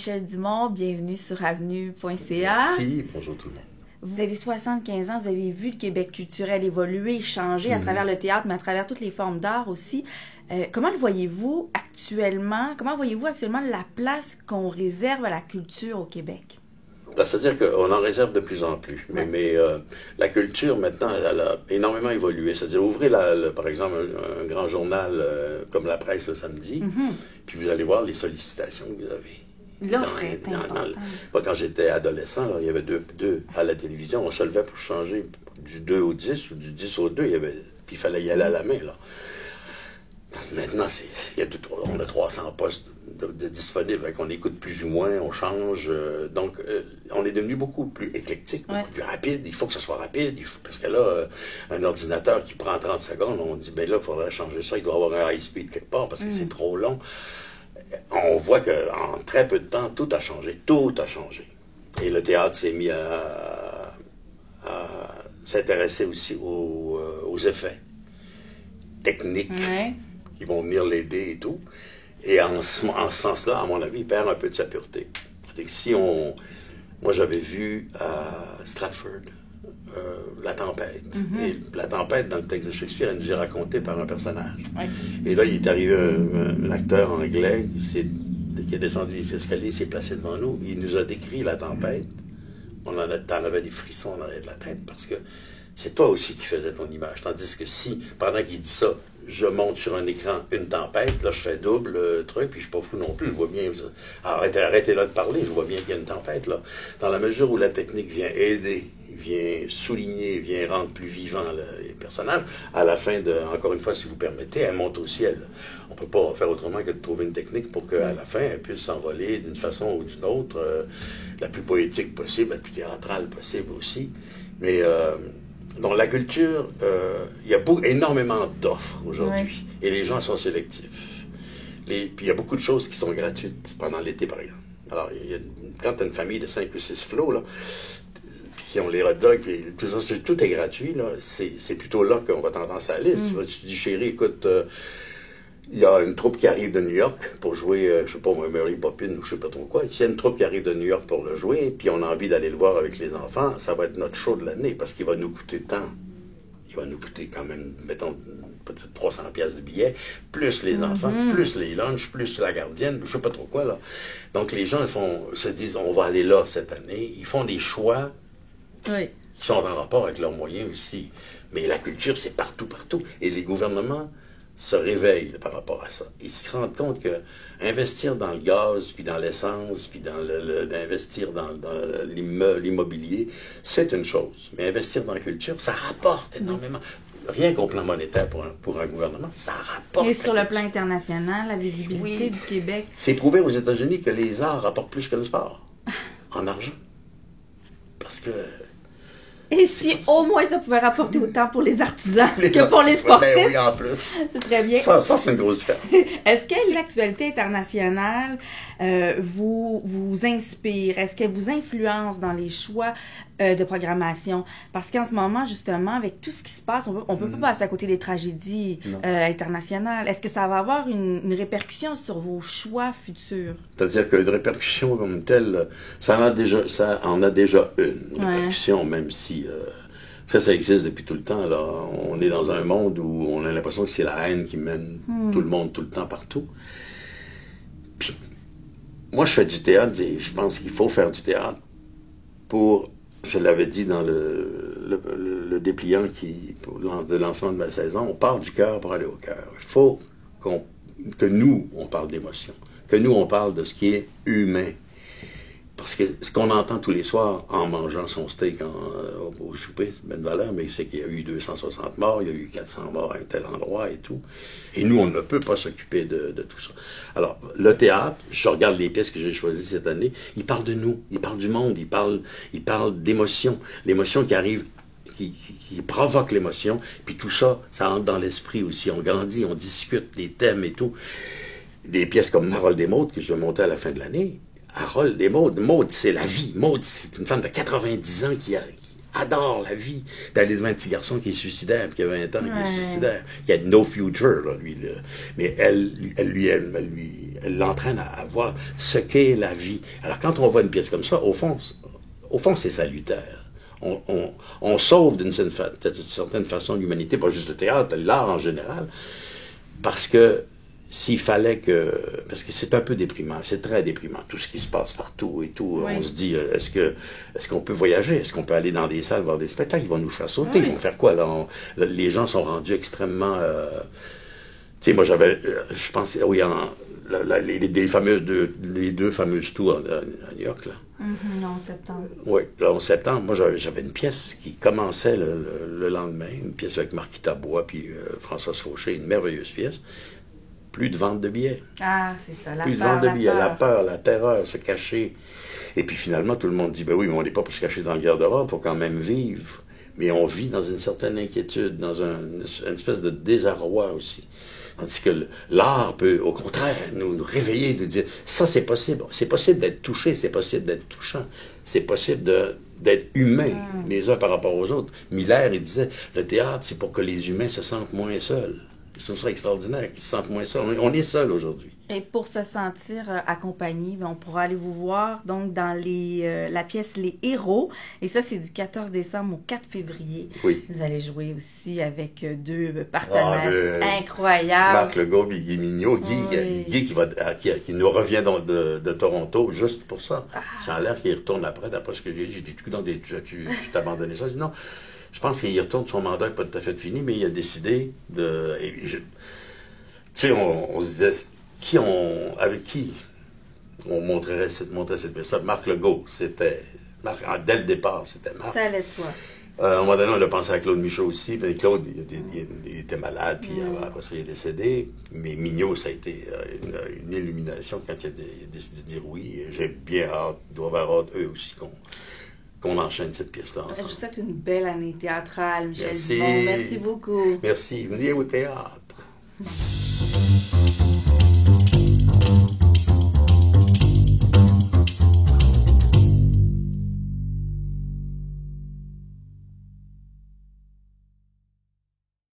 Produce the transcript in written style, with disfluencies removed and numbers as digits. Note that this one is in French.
Michel Dumont, bienvenue sur avenue.ca. Merci, bonjour tout le monde. Vous avez 75 ans, vous avez vu le Québec culturel évoluer, changer à travers le théâtre, mais à travers toutes les formes d'art aussi. Comment le voyez-vous actuellement? Comment voyez-vous actuellement la place qu'on réserve à la culture au Québec? C'est-à-dire qu'on en réserve de plus en plus. Ouais. Mais la culture, maintenant, elle a énormément évolué. C'est-à-dire, ouvrez, par exemple, un grand journal comme La Presse le samedi, puis vous allez voir les sollicitations que vous avez. L'offre est importante. Moi, quand j'étais adolescent, là, il y avait deux à la télévision. On se levait pour changer du 2 au 10 ou du 10 au 2. Puis il fallait y aller à la main. Là. Maintenant, on a 300 postes de disponibles. On écoute plus ou moins, on change. Donc, on est devenu beaucoup plus éclectique, beaucoup plus rapide. Il faut que ce soit rapide. Parce que là, un ordinateur qui prend 30 secondes, on dit, ben là, il faudrait changer ça. Il doit avoir un high speed quelque part parce que c'est trop long. On voit qu'en très peu de temps, tout a changé. Tout a changé. Et le théâtre s'est mis à s'intéresser aussi aux effets techniques qui vont venir l'aider et tout. Et en ce sens-là, à mon avis, il perd un peu de sa pureté. C'est-à-dire que moi, j'avais vu à Stratford La Tempête. Et La Tempête, dans le texte de Shakespeare, elle nous est racontée par un personnage. Et là, il est arrivé un acteur anglais qui est descendu les escaliers, s'est placé devant nous. Il nous a décrit La Tempête. T'en avais des frissons dans la tête parce que c'est toi aussi qui faisais ton image. Tandis que si, pendant qu'il dit ça, je monte sur un écran une tempête, là je fais double truc, puis je suis pas fou non plus, je vois bien, arrêtez là de parler, je vois bien qu'il y a une tempête là. Dans la mesure où la technique vient aider, vient souligner, vient rendre plus vivant les personnages, à la fin encore une fois, si vous permettez, elle monte au ciel. On peut pas faire autrement que de trouver une technique pour qu'à la fin, elle puisse s'envoler d'une façon ou d'une autre, la plus poétique possible, la plus théâtrale possible aussi. Mais donc la culture, il y a énormément d'offres aujourd'hui. Et les gens sont sélectifs. Puis il y a beaucoup de choses qui sont gratuites pendant l'été, par exemple. Alors, quand tu as une famille de 5 ou 6 flots, là, qui ont les hot dogs, puis tout est gratuit, là, c'est plutôt là qu'on va tendance à aller. Tu dis, chérie, écoute, il y a une troupe qui arrive de New York pour jouer, je sais pas, Mary Poppins ou je sais pas trop quoi. S'il y a une troupe qui arrive de New York pour le jouer, puis on a envie d'aller le voir avec les enfants, ça va être notre show de l'année parce qu'il va nous coûter tant. Il va nous coûter quand même, mettons, peut-être 300 pièces de billets, plus les enfants, plus les lunchs, plus la gardienne, je sais pas trop quoi, là. Donc les gens se disent, on va aller là cette année. Ils font des choix qui sont en rapport avec leurs moyens aussi. Mais la culture, c'est partout, partout. Et les gouvernements se réveillent par rapport à ça. Ils se rendent compte que investir dans le gaz, puis dans l'essence, puis d'investir dans l'immobilier, c'est une chose. Mais investir dans la culture, ça rapporte énormément. Rien qu'au plan monétaire pour un gouvernement, ça rapporte. Et sur le plan international, la visibilité du Québec. C'est prouvé aux États-Unis que les arts rapportent plus que le sport, en argent. Parce que... Et si au moins ça pouvait rapporter autant pour les artisans que pour les sportifs? Ben oui, en plus. Ce serait bien. Ça c'est une grosse différence. Est-ce que l'actualité internationale vous inspire? Est-ce qu'elle vous influence dans les choix de programmation? Parce qu'en ce moment, justement, avec tout ce qui se passe, on peut pas passer à côté des tragédies internationales. Est-ce que ça va avoir une répercussion sur vos choix futurs? C'est-à-dire qu'une répercussion comme telle, ça en a déjà une répercussion, même si ça existe depuis tout le temps. Là. On est dans un monde où on a l'impression que c'est la haine qui mène tout le monde, tout le temps, partout. Puis, moi, je fais du théâtre et je pense qu'il faut faire du théâtre pour, je l'avais dit dans le dépliant de lancement de ma saison, on part du cœur pour aller au cœur. Il faut que nous, on parle d'émotion, que nous, on parle de ce qui est humain. Parce que ce qu'on entend tous les soirs en mangeant son steak au souper, c'est une valeur, mais c'est qu'il y a eu 260 morts, il y a eu 400 morts à un tel endroit et tout. Et nous, on ne peut pas s'occuper de tout ça. Alors, le théâtre, je regarde les pièces que j'ai choisies cette année, il parle de nous, il parle du monde, il parle d'émotion. L'émotion qui arrive, qui provoque l'émotion, puis tout ça, ça entre dans l'esprit aussi. On grandit, on discute des thèmes et tout. Des pièces comme Harold et Maude, que je vais monter à la fin de l'année, Harold et Maude, c'est la vie. Maude, c'est une femme de 90 ans qui adore la vie. Puis elle est devant un petit garçon qui est suicidaire, qui a 20 ans, qui est suicidaire, qui a no future, là, lui. Là. Mais elle l'entraîne à voir ce qu'est la vie. Alors, quand on voit une pièce comme ça, au fond c'est salutaire. On sauve d'une certaine façon l'humanité, pas juste le théâtre, l'art en général, parce que s'il fallait que... Parce que c'est un peu déprimant, c'est très déprimant, tout ce qui se passe partout et tout. Oui. On se dit, est-ce qu'on peut voyager? Est-ce qu'on peut aller dans des salles, voir des spectacles? Ils vont nous faire sauter. Oui. Ils vont faire quoi? Là, les gens sont rendus extrêmement... Tu sais, moi, je pense, oui, les deux fameuses tours à New York, là. En septembre. Oui, là, en septembre, moi, j'avais une pièce qui commençait le lendemain, une pièce avec Marquita Bois puis Françoise Fauché, une merveilleuse pièce. Plus de vente de billets. Ah, c'est ça, plus de vente de billets, la peur, la terreur, se cacher. Et puis finalement, tout le monde dit, ben oui, mais on n'est pas pour se cacher dans le garde-robe, il faut quand même vivre. Mais on vit dans une certaine inquiétude, dans une espèce de désarroi aussi. Tandis que l'art peut, au contraire, nous réveiller, nous dire, ça c'est possible. C'est possible d'être touché, c'est possible d'être touchant. C'est possible d'être humain, les uns par rapport aux autres. Miller, il disait, le théâtre, c'est pour que les humains se sentent moins seuls. C'est ça extraordinaire, qu'ils se sentent moins seuls. On est seuls aujourd'hui. Et pour se sentir accompagné, on pourra aller vous voir donc dans la pièce Les Héros. Et ça, c'est du 14 décembre au 4 février. Oui. Vous allez jouer aussi avec deux partenaires incroyables. Marc Legault et Guy Mignot. Guy qui nous revient donc de Toronto juste pour ça. Ça a l'air qu'il retourne après, d'après ce que j'ai dit. J'ai dit, tu t'as abandonné ça? J'ai dit, non. Je pense qu'il retourne, son mandat n'est pas tout à fait fini, mais il a décidé de... Tu sais, on se disait, avec qui on montrait cette personne? Marc Legault, c'était... dès le départ, c'était Marc. Ça allait de soi. À un moment donné, on a pensé à Claude Michaud aussi. Puis Claude, il était malade, puis après ça, il est décédé. Mais Mignot, ça a été une illumination quand il a décidé de dire oui. J'ai bien hâte, ils doivent avoir hâte, eux aussi, qu'on enchaîne cette pièce-là ensemble. Je vous souhaite une belle année théâtrale, Michel Dumont. Merci beaucoup. Merci. Venez au théâtre.